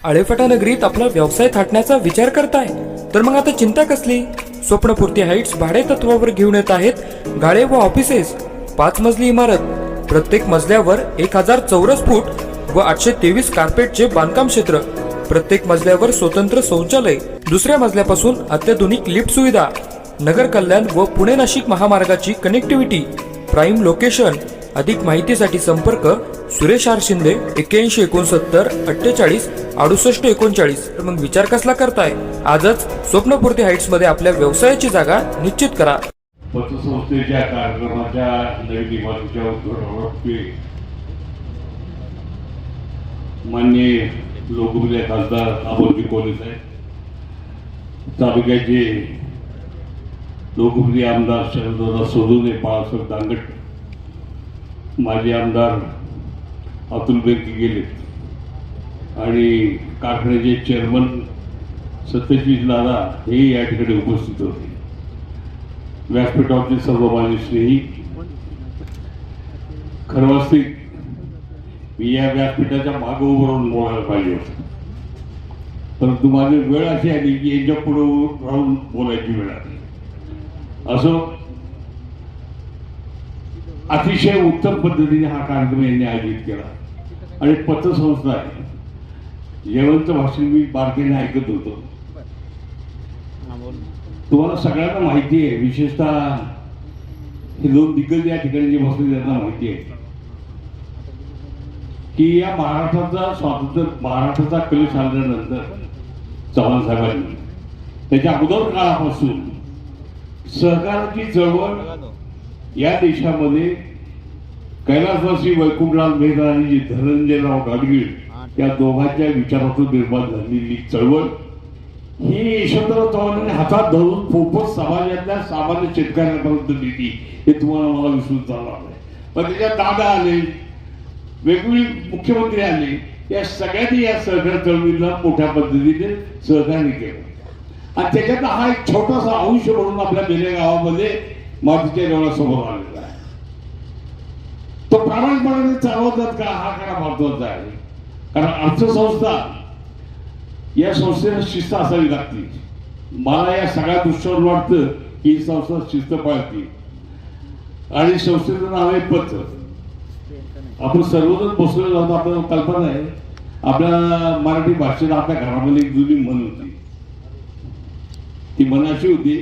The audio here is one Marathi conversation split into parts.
आळेफाटा नगरीत आपला व्यवसाय थाटण्याचा विचार करताय तर मग आता चिंता कसली? स्वप्नपूर्ती हाईट्स भाडे तत्वावर घेऊन येत आहेत गाळे व ऑफिसेस. 5 मजली इमारत, प्रत्येक मजल्यावर 1000 चौरस फूट व 823 कार्पेटचे बांधकाम क्षेत्र, प्रत्येक मजल्यावर स्वतंत्र शौचालय, दुसऱ्या मजल्यापासून अत्याधुनिक लिफ्ट सुविधा, नगर कल्याण व पुणे नाशिक महामार्गाची कनेक्टिव्हिटी, प्राईम लोकेशन. अधिक माहितीसाठी संपर्क सुरेश आर शिंदे 8169 48 68 39. तर मग विचार कसला करताय? आजच स्वप्नपूर्ती हाईट्स मध्ये आपल्या व्यवसायाची जागा निश्चित करा. पतसंस्थेच्या कार्यक्रमाच्या नवीन इमारतीच्या उद्घाटनावर माननीय लोकप्रिय खासदार अमोलजी कोल्हे साहेब, तालुक्याचे लोकप्रिय आमदार शरददादा सोनवणे, बाळासाहेब दांगट, माजी आमदार अतुल बेनके गेले आणि कारखान्याचे चेअरमन सत्यजित दादा हे या ठिकाणी उपस्थित होते. व्यासपीठावरचे सर्व मान्यश्रेही, खरं वास्तविक मी या व्यासपीठाच्या मागे उभं राहून बोलायला पाहिजे होतं, परंतु माझी वेळ अशी आली की यांच्या पुढे राहून बोलायची वेळ आली. असो, अतिशय उत्तम पद्धतीने हा कार्यक्रम यांनी आयोजित केला आणि पतसंस्था आहे. जेवणचं भाषण मी बारकाईने ऐकत होतो. तुम्हाला सगळ्यांना माहिती आहे, विशेषतः हे 2 दिग्गज या ठिकाणी जे बसले त्यांना माहिती आहे की या महाराष्ट्राचा कलेश आल्यानंतर चव्हाण साहेबांनी त्याच्या अगोदर काळापासून सहकाराची चळवळ या देशामध्ये कैलासवासी वैकुंठराव मेहता आणि धनंजयराव गाडगीळ या दोघांच्या विचारातून निर्माण झालेली चळवळ ही यशवंतराव चव्हाणांनी हातात धरून फोपस समाजातल्या सामान्य शेतकऱ्यांपर्यंत नेली. हे तुम्हाला मला विसरून चालणार नाही. पण त्याच्यात दादा आले, वेगवेगळे मुख्यमंत्री आले, या सगळ्यांनी या सहकार चळवळीला मोठ्या पद्धतीने सहकार्य केलं आणि त्याच्यात हा एक छोटासा अंश म्हणून आपल्या बेले गावामध्ये मातीच्या देवळासमोर आलेला आहे. तो प्रामाणिकपणाने चालवतात का हा खरा महत्वाचा आहे. कारण अर्थसंस्था या संस्थेला शिस्त असावी लागते. मला या सगळ्या दृष्टीवर वाटतं की ही संस्था शिस्त पाळते आणि संस्थेचं नाव आहे पत. आपण सर्वजण बसलेलो जातो, आपल्याला कल्पना आहे आपल्या मराठी भाषेला आपल्या घरामध्ये एक जुनी म्हण होती. ती म्हण अशी होती,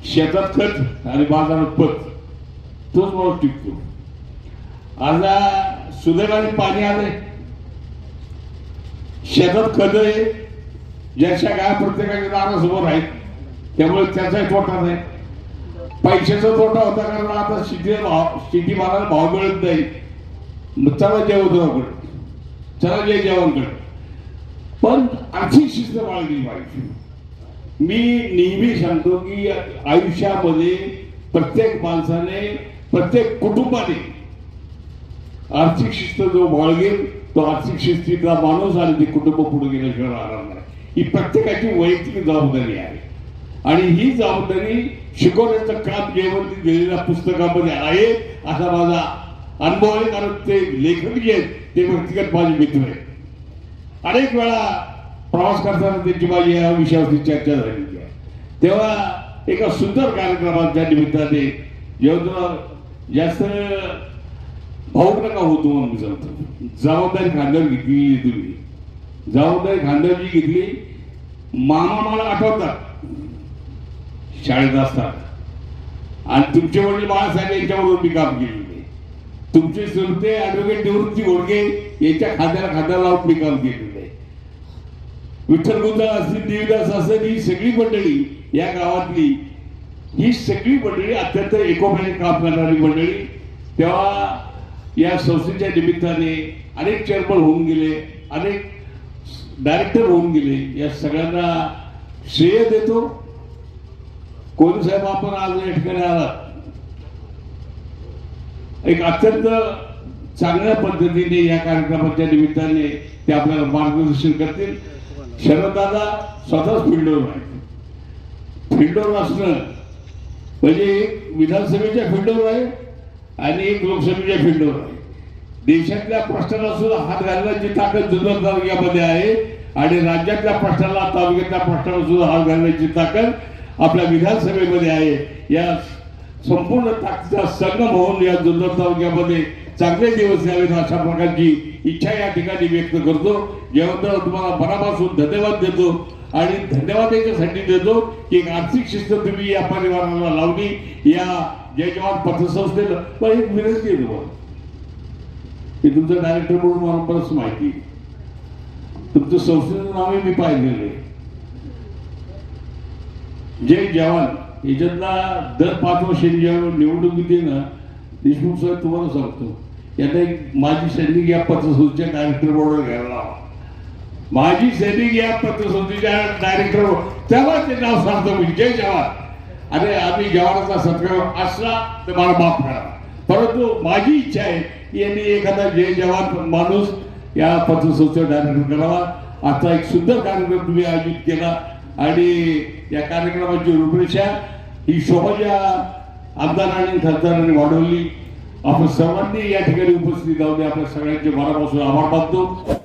शेतात खत आणि बाजारात पत, तोच माणूस टिकतो. आज सुदैवाने पाणी आले, शेतात खत आहे, ज्याच्या गाय प्रत्येकाच्या दारासमोर आहेत, त्यामुळे त्याचाही तोटा नाही. पैशाचा तोटा होता कारण आता शेतीमालाला भाव मिळत नाही. चला जेवणाकडे, चला जेवणकडे, पण आर्थिक शिस्त बाळगली पाहिजे. मी नेहमी सांगतो की आयुष्यामध्ये प्रत्येक माणसाने, प्रत्येक कुटुंबाने आर्थिक शिस्त जो बाळगेल तो आर्थिक शिस्तीचा माणूस आणि ते कुटुंब पुढे गेल्याशिवाय राहणार नाही. ही प्रत्येकाची वैयक्तिक जबाबदारी आहे आणि ही जबाबदारी शिकवण्याचं काम जेवण दिलेल्या पुस्तकामध्ये आहे असा माझा अनुभव आहे. कारण ते लेखक जे आहेत ते व्यक्तिगत माझे मित्र आहेत. अनेक वेळा प्रवास करताना त्यांची माझी या विषयावरती चर्चा झालेली आहे. तेव्हा एका सुंदर कार्यक्रमाच्या निमित्ताने जेव्हा जास्त भाऊक नका होतो म्हणून मी सांगतो, जबाबदारी खांद्यावर घेतली. तुम्ही जबाबदारी खांद्यावर जी घेतली, मामा मला आठवतात शाळेत असतात आणि तुमचे वडील बाळासाहेब यांच्याबरोबर मी काम केलेले, तुमचे चुलते ॲडव्होकेट निवृत्ती घोडके यांच्या खांद्याला लावून मी काम केलेलं आहे. विठ्ठल गुंजाळ असतील, देवीदास असेल, ही सगळी मंडळी या गावातली, ही सगळी मंडळी अत्यंत एकोप्याने काम करणारी मंडळी. तेव्हा या संस्थेच्या निमित्ताने अनेक चेअरमन होऊन गेले, अनेक डायरेक्टर होऊन गेले. या सगळ्यांना श्रेय देतो. कोल्हे साहेब, आपण आज या ठिकाणी आलात, एक अत्यंत चांगल्या पद्धतीने या कार्यक्रमाच्या निमित्ताने ते आपल्याला मार्गदर्शन करतील. शरददादा स्वतःच फील्डवर आहे. फील्डवर असणं म्हणजे एक विधानसभेच्या फील्डवर आहे आणि एक लोकसभेच्या फील्डवर आहे. देशातल्या प्रश्नाला सुद्धा हात घालण्याची ताकद जुन्नर तालुक्यामध्ये आहे आणि राज्यातल्या प्रश्नाला तालुक्यातल्या प्रश्नाला सुद्धा हात घालण्याची ताकद आपल्या विधानसभेमध्ये आहे. या संपूर्ण ताकदीचा संगम होऊन या जुन्नर तालुक्यामध्ये चांगले दिवस यावेत अशा प्रकारची इच्छा या ठिकाणी व्यक्त करतो. जेव्हा तुम्हाला मनापासून धन्यवाद देतो आणि धन्यवाद याच्यासाठी देतो की एक आर्थिक शिस्त तुम्ही या परिवाराला लावली. या जय जवान पतसंस्थेला पण एक विनंती आहे तुम्हाला की तुमचं डायरेक्टर म्हणून मला बरंच माहिती, तुमचं संस्थेचं नावही मी पाहिलेलं आहे. जय जवान याच्यातला दर 5 वर्षांनी जेव्हा निवडणूक येते ना, देशमुख साहेब तुम्हाला सांगतो यांना एक माजी सैनिक या पतसंस्थेच्या डायरेक्टर बोर्डवर घ्यायला लावा. माजी सैनिक या पतसंस्थेच्या डायरेक्टर तेव्हा ते नाव सांगतो मी जय जवान. अरे आम्ही जवानाचा सत्कार असला तर मला माफ करा, परंतु माझी इच्छा आहे की यांनी एखादा जय जवान माणूस या पतसंस्थेचा डायरेक्टर करावा. आता एक सुंदर कार्यक्रम तुम्ही आयोजित केला आणि या कार्यक्रमाची रूपरेषा ही शोभाच्या आमदारांनी खासदारांनी वाढवली. आपण सर्वांनी या ठिकाणी उपस्थित राहून आपल्या सगळ्यांचे मनापासून आभार मानतो.